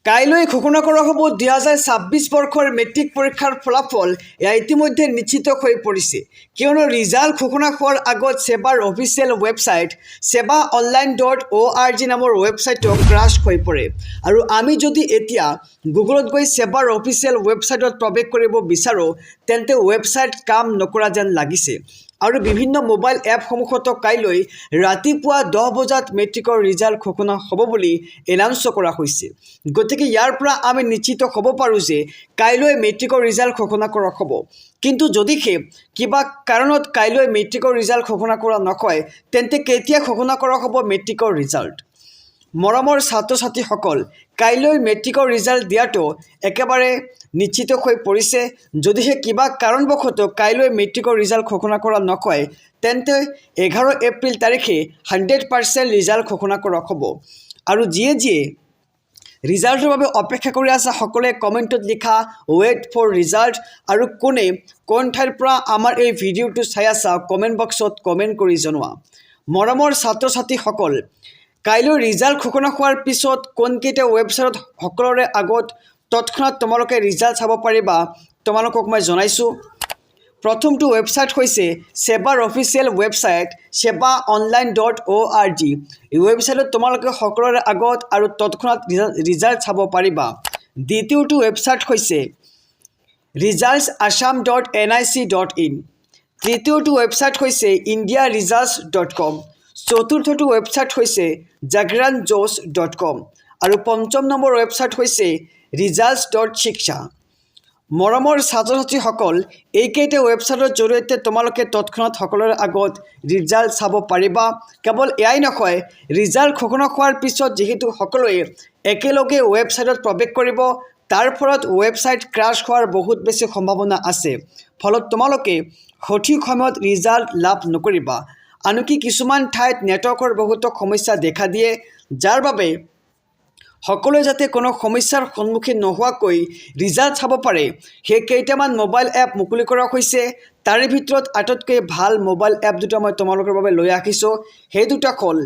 কাইলৈ ঘোষণা কৰা হ'ব 2026 বৰ্ষৰ মেট্ৰিক পৰীক্ষাৰ ফলাফল। এয়া ইতিমধ্যে নিশ্চিত হৈ পৰিছে, কিয়নো ৰিজাল্ট ঘোষণা হোৱাৰ আগত সেবাৰ অফিচিয়েল ৱেবছাইট sebaonline.org নামৰ ৱেবছাইটটো ক্ৰাছ হৈ পৰে। আৰু আমি যদি এতিয়া গুগলত গৈ সেবাৰ অফিচিয়েল ৱেবছাইটত প্ৰৱেশ কৰিব বিচাৰোঁ, তেন্তে ৱেবছাইট কাম নকৰা যেন লাগিছে। আৰু বিভিন্ন মোবাইল এপসমূহতো কাইলৈ ৰাতিপুৱা 10 বজাত মেট্ৰিকৰ ৰিজাল্ট ঘোষণা হ'ব বুলি এনাউন্স কৰা হৈছে। গতিকে ইয়াৰ পৰা আমি নিশ্চিত হ'ব পাৰোঁ যে কাইলৈ মেট্ৰিকৰ ৰিজাল্ট ঘোষণা কৰা হ'ব। কিন্তু যদিহে কিবা কাৰণত কাইলৈ মেট্ৰিকৰ ৰিজাল্ট ঘোষণা কৰা নহয়, তেন্তে কেতিয়া ঘোষণা কৰা হ'ব মেট্ৰিকৰ ৰিজাল্ট? মৰমৰ ছাত্ৰ ছাত্ৰীসকল, কাইলৈ মেট্ৰিকৰ ৰিজাল্ট দিয়াটো একেবাৰে নিশ্চিত হৈ পৰিছে। যদিহে কিবা কাৰণবশতঃ কাইলৈ মেট্ৰিকৰ ৰিজাল্ট ঘোষণা কৰা নহয়, তেন্তে 11 এপ্ৰিল তাৰিখে 100% ৰিজাল্ট ঘোষণা কৰা হ'ব। আৰু যিয়ে ৰিজাল্টৰ বাবে অপেক্ষা কৰি আছে, সকলোৱে কমেণ্টত লিখা ৱেইট ফৰ ৰিজাল্ট। আৰু কোন ঠাইৰ পৰা আমাৰ এই ভিডিঅ'টো চাই আছা, কমেণ্ট বক্সত কমেণ্ট কৰি জনোৱা। মৰমৰ ছাত্ৰ ছাত্ৰীসকল, কাইলৈ ৰিজাল্ট ঘোষণা হোৱাৰ পিছত কোনকেইটা ৱেবছাইটত সকলোৰে আগত তৎক্ষণাত তোমালোকে ৰিজাল্ট চাব পাৰিবা, তোমালোকক মই জনাইছোঁ। প্ৰথমটো ৱেবছাইট হৈছে সেবাৰ অফিচিয়েল ৱেবছাইট sebaonline.org। এই ৱেবছাইটত তোমালোকে সকলোৰে আগত আৰু তৎক্ষণাত ৰিজাল্ট চাব পাৰিবা। দ্বিতীয়টো ৱেবছাইট হৈছে resultsassam.nic.in। তৃতীয়টো ৱেবছাইট হৈছে indiaresults.com। চতুৰ্থটো ৱেবছাইট হৈছে jagranjosh.com। আৰু পঞ্চম নম্বৰ ৱেবছাইট হৈছে results.shiksha। মৰমৰ ছাত্ৰ ছাত্ৰীসকল, এইকেইটা ৱেবছাইটৰ জৰিয়তে তোমালোকে তৎক্ষণাত সকলোৰে আগত ৰিজাল্ট চাব পাৰিবা। কেৱল এয়াই নহয়, ৰিজাল্ট ঘোষণা হোৱাৰ পিছত যিহেতু সকলোৱে একেলগে ৱেবছাইটত প্ৰৱেশ কৰিব, তাৰ ফলত ৱেবছাইট ক্ৰাছ হোৱাৰ বহুত বেছি সম্ভাৱনা আছে। ফলত তোমালোকে সঠিক সময়ত ৰিজাল্ট লাভ নকৰিবা। আনকি কিছুমান ঠাইত নেটৱৰ্কৰ বহুতো সমস্যা দেখা দিয়ে, যাৰ বাবে সকলোৱে যাতে কোনো সমস্যাৰ সন্মুখীন নোহোৱাকৈ ৰিজাল্ট চাব পাৰে, সেই কেইটামান মোবাইল এপ মুকলি কৰা হৈছে। তাৰে ভিতৰত আটাইতকৈ ভাল মোবাইল এপ দুটা মই তোমালোকৰ বাবে লৈ আহিছোঁ। সেই দুটা হ'ল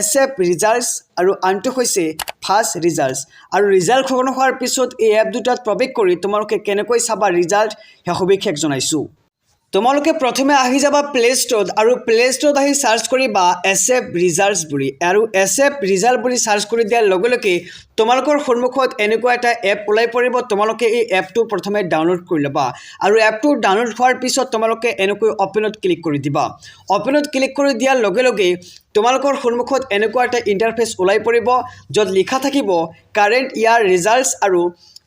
SF ৰিজাল্টছ আৰু আনটো হৈছে ফাষ্ট ৰিজাল্টছ। আৰু ৰিজাল্ট ঘোষণা হোৱাৰ পিছত এই এপ দুটাত প্ৰৱেশ কৰি তোমালোকে কেনেকৈ চাবা ৰিজাল্ট, সেই সবিশেষ জনাইছোঁ। তোমালোকে প্ৰথমে আহি যাবা প্লে ষ্ট'ৰত, আৰু প্লে ষ্ট'ৰত আহি চাৰ্চ কৰিবা SF ৰিজাল্টছ বুলি। আৰু SF ৰিজাল্ট বুলি চাৰ্চ কৰি দিয়াৰ লগে লগে তোমালোকৰ সন্মুখত এনেকুৱা এটা এপ ওলাই পৰিব। তোমালোকে এই এপটো প্ৰথমে ডাউনলোড কৰি ল'বা। আৰু এপটো ডাউনলোড হোৱাৰ পিছত তোমালোকে এনেকৈ অ'পেনত ক্লিক কৰি দিবা। অ'পেনত ক্লিক কৰি দিয়াৰ লগে লগে তোমালোকৰ সন্মুখত এনেকুৱা এটা ইণ্টাৰফেচ ওলাই পৰিব, য'ত লিখা থাকিব কাৰেণ্ট ইয়াৰ ৰিজাল্টছ আৰু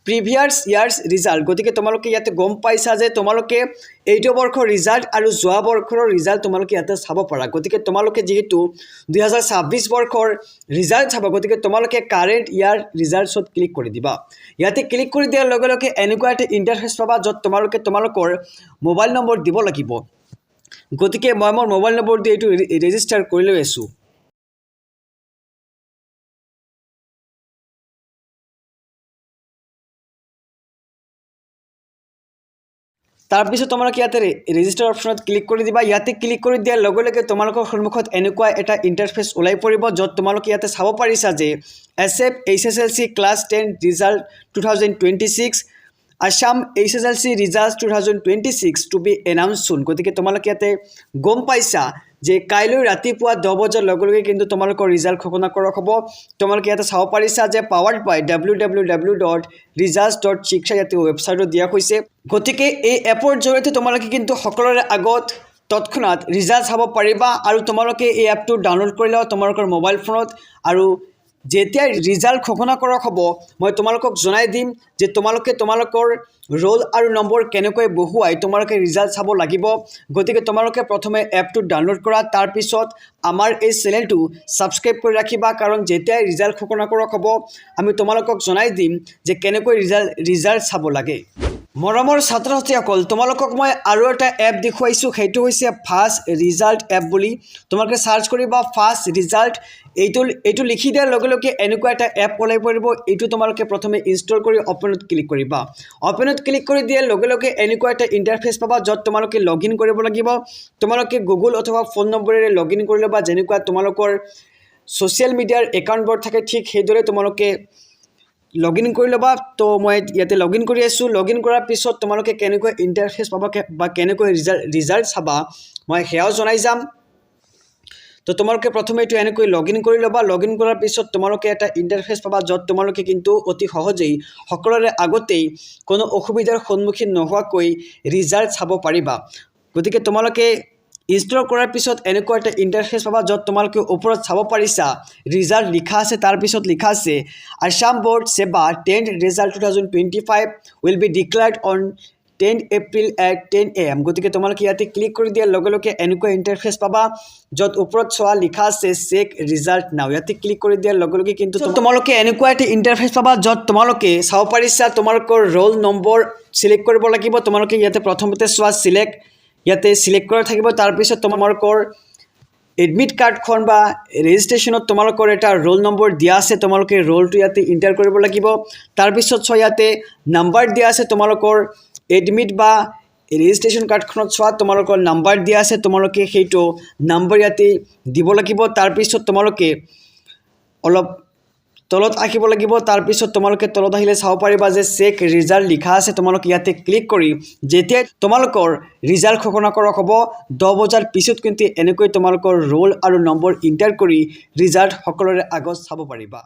প্ৰিভিয়াছ ইয়াৰ্ছ ৰিজাল্ট। গতিকে তোমালোকে ইয়াতে গম পাইছা যে তোমালোকে এইটো বৰ্ষৰ ৰিজাল্ট আৰু যোৱা বৰ্ষৰ ৰিজাল্ট তোমালোকে ইয়াতে চাব পাৰা। গতিকে তোমালোকে যিহেতু 2026 বৰ্ষৰ ৰিজাল্ট চাব, গতিকে তোমালোকে কাৰেণ্ট ইয়াৰ ৰিজাল্টছত ক্লিক কৰি দিবা। ইয়াতে ক্লিক কৰি দিয়াৰ লগে লগে এনেকুৱা এটা ইণ্টাৰফেচ পাবা, য'ত তোমালোকে তোমালোকৰ মোবাইল নম্বৰ দিব লাগিব। গতিকে মই মোৰ মোবাইল নম্বৰ দি এইটো ৰেজিষ্টাৰ কৰি লৈ আছোঁ। তাৰপিছত তোমালোকে ইয়াতে ৰেজিষ্টাৰ অপশ্যনত ক্লিক কৰি দিবা। ইয়াতে ক্লিক কৰি দিয়াৰ লগে লগে তোমালোকৰ সন্মুখত এনেকুৱা এটা ইণ্টাৰফেচ ওলাই পৰিব, য'ত তোমালোকে ইয়াতে চাব পাৰিছা যে SF HSLC class 10 result 2026, Assam HSLC result 2026 to be announce soon. গতিকে তোমালোকে ইয়াতে গম পাইছা যে কাইলৈ ৰাতিপুৱা 10 বজাৰ লগে লগে কিন্তু তোমালোকৰ ৰিজাল্ট ঘোষণা কৰা হ'ব। তোমালোকে ইয়াতে চাব পাৰিছা যে পাৱাৰ্ড বাই www.results.shiksha ইয়াতে ৱেবছাইটত দিয়া হৈছে। গতিকে এই এপৰ জৰিয়তে তোমালোকে কিন্তু সকলোৰে আগত তৎক্ষণাত ৰিজাল্ট চাব পাৰিবা। আৰু তোমালোকে এই এপটো ডাউনলোড কৰি লোৱা তোমালোকৰ মোবাইল ফোনত। আৰু যেতিয়া ৰিজাল্ট ঘোষণা কৰা হ'ব, মই তোমালোকক জনাই দিম যে তোমালোকে তোমালোকৰ ৰোল আৰু নম্বৰ কেনেকৈ বহুৱাই তোমালোকে ৰিজাল্ট চাব লাগিব। গতিকে তোমালোকে প্ৰথমে এপটো ডাউনলোড কৰা, তাৰপিছত আমাৰ এই চেনেলটো ছাবস্ক্ৰাইব কৰি ৰাখিবা, কাৰণ যেতিয়াই ৰিজাল্ট ঘোষণা কৰা হ'ব আমি তোমালোকক জনাই দিম যে কেনেকৈ ৰিজাল্ট চাব লাগে। মৰমৰ ছাত্ৰ ছাত্ৰীসকল, তোমালোকক মই আৰু এটা এপ দেখুৱাইছোঁ, সেইটো হৈছে ফাষ্ট ৰিজাল্ট এপ বুলি। তোমালোকে চাৰ্চ কৰিবা ফাষ্ট ৰিজাল্ট। এইটো লিখি দিয়াৰ লগে লগে এনেকুৱা এটা এপ ওলাই পৰিব। এইটো তোমালোকে প্ৰথমে ইনষ্টল কৰি অ'পেনত ক্লিক কৰিবা। অ'পেনত ক্লিক কৰি দিয়াৰ লগে লগে এনেকুৱা এটা ইণ্টাৰফেচ পাবা, য'ত তোমালোকে লগ ইন কৰিব লাগিব। তোমালোকে গুগল অথবা ফোন নম্বৰেৰে লগ ইন কৰি ল'বা। যেনেকুৱা তোমালোকৰ ছ'চিয়েল মিডিয়াৰ একাউণ্টবোৰ থাকে, ঠিক সেইদৰে তোমালোকে লগ ইন কৰি ল'বা তো মই ইয়াতে লগ ইন কৰি আছোঁ লগ ইন কৰাৰ পিছত তোমালোকে কেনেকৈ ইণ্টাৰফেচ পাবা বা কেনেকৈ ৰিজাল্ট চাবা মই সেয়াও জনাই যাম তো তোমালোকে প্ৰথমে এইটো এনেকৈ লগ ইন কৰি ল'বা লগ ইন কৰাৰ পিছত তোমালোকে এটা ইণ্টাৰফেচ পাবা য'ত তোমালোকে কিন্তু অতি সহজেই সকলোৰে আগতেই কোনো অসুবিধাৰ সন্মুখীন নোহোৱাকৈ ৰিজাল্ট চাব পাৰিবা গতিকে তোমালোকে ইনষ্টল কৰাৰ পিছত এনেকুৱা এটা ইণ্টাৰফেচ পাবা য'ত তোমালোকে ওপৰত চাব পাৰিছা ৰিজাল্ট লিখা আছে তাৰ পিছত লিখা আছে আসাম বোৰ্ড সেবা 10th result 2025 will be declared on 10 April at 10 AM গতিকে তোমালোকে ইয়াতে ক্লিক কৰি দিয়াৰ লগে লগে এনেকুৱা ইণ্টাৰফেচ পাবা য'ত ওপৰত চোৱা লিখা আছে চেক ৰিজাল্ট নাও ইয়াতে ক্লিক কৰি দিয়াৰ লগে লগে কিন্তু তোমালোকে এনেকুৱা এটা ইণ্টাৰফেচ পাবা য'ত তোমালোকে চাব পাৰিছা তোমালোকৰ ৰোল নম্বৰ সিলেক্ট কৰিব লাগিব তোমালোকে ইয়াতে প্ৰথমতে চোৱা ইয়াতে সিলেক্ট কৰা থাকিব তাৰ পিছত তোমালোকৰ এডমিট কাৰ্ডখন বা ৰেজিষ্ট্ৰেশ্যনত তোমালোকৰ এটা ৰোল নম্বৰ দিয়া আছে তোমালোকে ৰোলটো ইয়াতে এণ্টাৰ কৰিব লাগিব তাৰ পিছত চোৱা ইয়াতে নাম্বাৰ দিয়া আছে তোমালোকৰ এডমিট বা ৰেজিষ্ট্ৰেশ্যন কাৰ্ডখনত চোৱা তোমালোকৰ নাম্বাৰ দিয়া আছে তোমালোকে সেইটো নাম্বাৰ ইয়াতে দিব লাগিব তাৰ পিছত তোমালোকে অলপ তলত আহিব লাগিব তাৰ পিছত তোমালোকে তলত আহিলে চাব পাৰিবা যে চেক ৰিজাল্ট লিখা আছে তোমালোকে ইয়াতে ক্লিক কৰি যেতিয়া তোমালোকৰ ৰিজাল্ট ঘোষণা কৰা হ'ব 10 বজাৰ পিছত কিন্তু এনেকৈ তোমালোকৰ ৰোল আৰু নম্বৰ এণ্টাৰ কৰি ৰিজাল্ট সকলোৰে আগত চাব পাৰিবা